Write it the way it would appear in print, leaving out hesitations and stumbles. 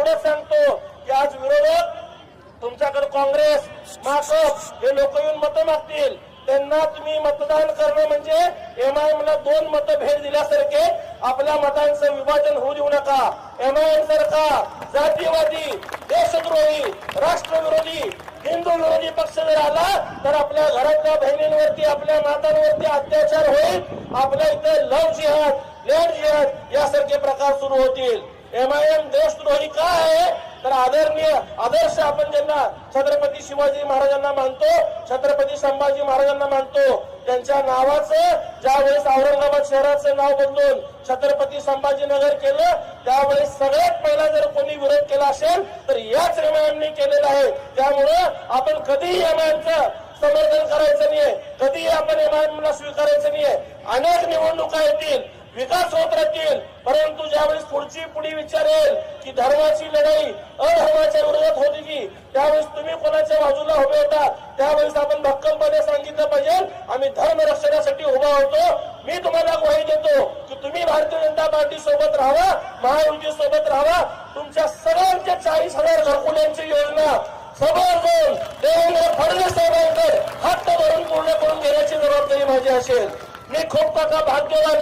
एवढंच सांगतो की आज विरोधक तुमच्याकडे काँग्रेस माकप हे लोक येऊन मतं मागतील, त्यांना तुम्ही मतदान करणं म्हणजे एमआयएमला 2 मतं भेट दिल्यासारखे. आपल्या मतांचं विभाजन होऊ देऊ नका. एमआयएम सरकार जातीवादी, देशद्रोही, राष्ट्रविरोधी, हिंदू विरोधी पक्ष जर आला तर आपल्या घरातल्या बहिणींवरती, आपल्या मातांवरती अत्याचार होईल. आपल्या इथे लव्ह जिहाद, लँड जिहाद यासारखे प्रकार सुरू होतील. एमआयएम देशद्रोही का आहे तर आदर्श आपण ज्यांना छत्रपती शिवाजी महाराजांना मानतो, छत्रपती संभाजी महाराजांना मानतो, त्यांच्या नावाचं ज्यावेळेस औरंगाबाद शहराचं नाव बदलून छत्रपती संभाजीनगर केलं त्यावेळेस सगळ्यात पहिला जर कोणी विरोध केला असेल तर याच एमआयएमने केलेला आहे. त्यामुळं आपण कधीही एमआयएमचं समर्थन करायचं नाहीये, कधीही आपण एमआयएमला स्वीकारायचं नाहीये. अनेक निवडणुका येतील, विकास होत राहतील, परंतु ज्यावेळेस पुढची पिढी विचारेल की धर्माची लढाई अधर्माच्या विरोधात होती की त्यावेळेस तुम्ही कोणाच्या बाजूला उभे होता, त्यावेळेस आपण भक्कमपणे सांगितलं पाहिजे आम्ही धर्म रक्षणासाठी उभा होतो. मी तुम्हाला ग्वाही देतो की तुम्ही भारतीय जनता पार्टी सोबत राहावा, महायुती सोबत राहावा. तुमच्या सगळ्यांच्या 40,000 घरकुल्यांची योजना समोर देवेंद्र फडणवीस साहेबांकडे हात धरून पूर्ण करून घेण्याची जबाबदारी माझी असेल. मी खूप भाग्यवान